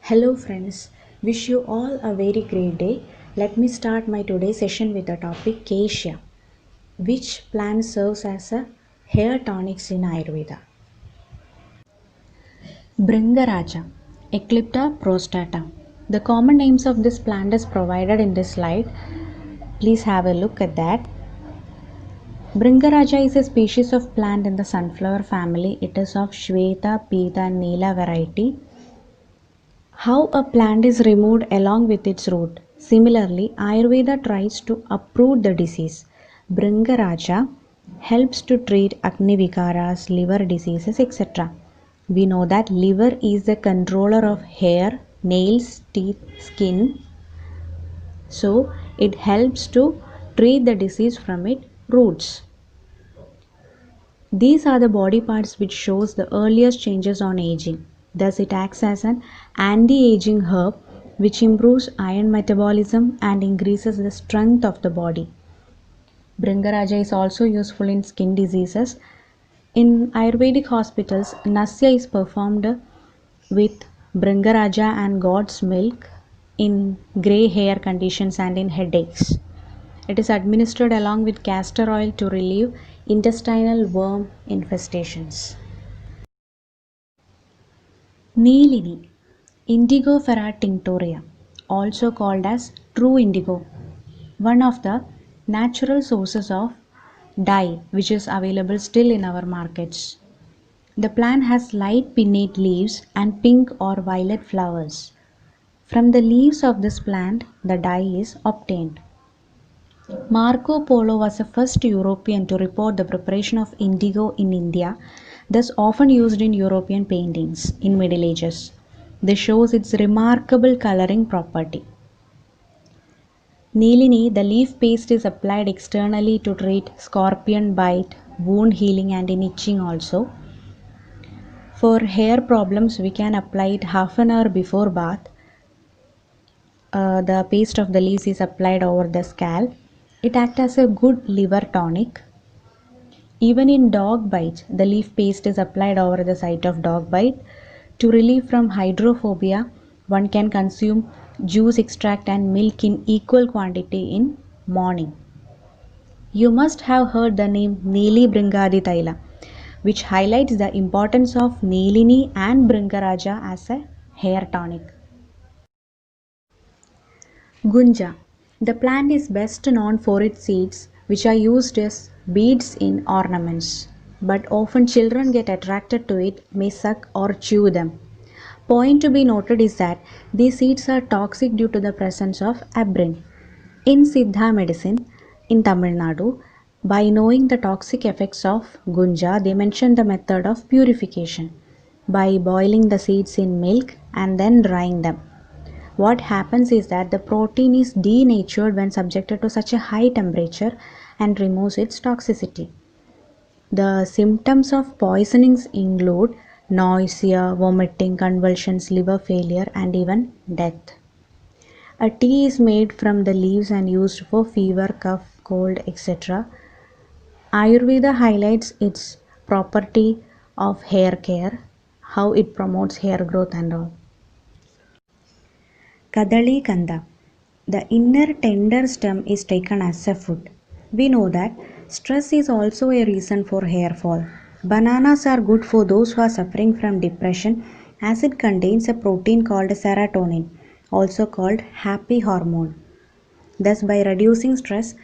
Hello friends, wish you all a very great day. Let me start my today's session with the topic Cassia, which plant serves as a hair tonics in Ayurveda. Bringaraja, Eclipta prostata. The common names of this plant is provided in this slide. Please have a look at that. Bringaraja is a species of plant in the sunflower family. It is of Shweta, Pita and Neela variety. How a plant is removed along with its root. Similarly, Ayurveda tries to uproot the disease. Bringaraja helps to treat Agni Vikaras, liver diseases, etc. We know that liver is the controller of hair, nails, teeth, skin. So, it helps to treat the disease from its roots. These are the body parts which shows the earliest changes on aging. Thus it acts as an anti-aging herb which improves iron metabolism and increases the strength of the body. Bringaraja is also useful in skin diseases. In Ayurvedic hospitals, Nasya is performed with Bringaraja and God's milk in grey hair conditions and in headaches. It is administered along with castor oil to relieve intestinal worm infestations. Neelini, Indigofera tinctoria, also called as true indigo, one of the natural sources of dye which is available still in our markets. The plant has light pinnate leaves and pink or violet flowers. From the leaves of this plant, the dye is obtained. Marco Polo was the first European to report the preparation of indigo in India, thus often used in European paintings in Middle Ages. This shows its remarkable coloring property. Neelini, the leaf paste is applied externally to treat scorpion bite, wound healing and in itching also. For hair problems, we can apply it half an hour before bath. The paste of the leaves is applied over the scalp. It acts as a good liver tonic. Even in dog bites, the leaf paste is applied over the site of dog bite. To relieve from hydrophobia, one can consume juice extract and milk in equal quantity in morning. You must have heard the name Neeli Bringadi Taila, which highlights the importance of Neelini and Bringaraja as a hair tonic. Gunja. The plant is best known for its seeds, which are used as beads in ornaments. But often children get attracted to it, may suck or chew them. Point to be noted is that these seeds are toxic due to the presence of abrin. In Siddha medicine in Tamil Nadu, by knowing the toxic effects of gunja, they mention the method of purification by boiling the seeds in milk and then drying them. What happens is that the protein is denatured when subjected to such a high temperature and removes its toxicity. The symptoms of poisonings include nausea, vomiting, convulsions, liver failure and even death. A tea is made from the leaves and used for fever, cough, cold, etc. Ayurveda highlights its property of hair care, how it promotes hair growth and all. Kadali Kanda. The inner tender stem is taken as a food. We know that stress is also a reason for hair fall. Bananas are good for those who are suffering from depression as it contains a protein called serotonin, also called happy hormone. Thus, by reducing stress,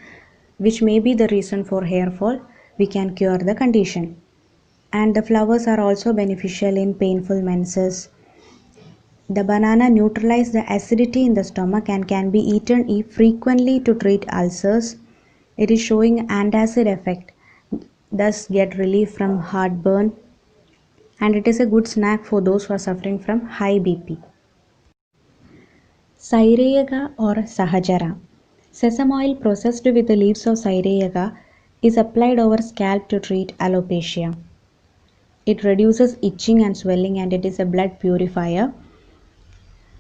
which may be the reason for hair fall, we can cure the condition. And the flowers are also beneficial in painful menses. The banana neutralizes the acidity in the stomach and can be eaten frequently to treat ulcers. It is showing antacid effect, thus get relief from heartburn, and it is a good snack for those who are suffering from high BP. Cyreaga or Sahajara. Sesame oil processed with the leaves of Cyreaga is applied over scalp to treat alopecia. It reduces itching and swelling and it is a blood purifier.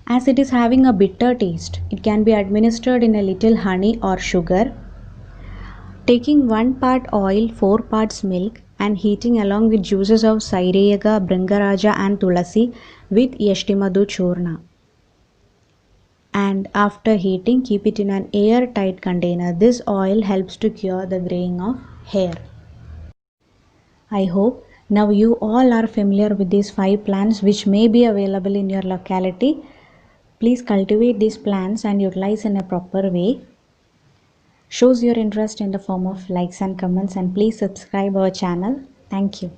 As it is having a bitter taste, it can be administered in a little honey or sugar. Taking 1 part oil, 4 parts milk and heating along with juices of Cyreaga, Bringaraja and Tulasi with Yashtimadu Churna. and after heating keep it in an airtight container. This oil helps to cure the graying of hair. I hope now you all are familiar with these 5 plants which may be available in your locality. Please cultivate these plants and utilize in a proper way. Shows your interest in the form of likes and comments, and please subscribe our channel. Thank you.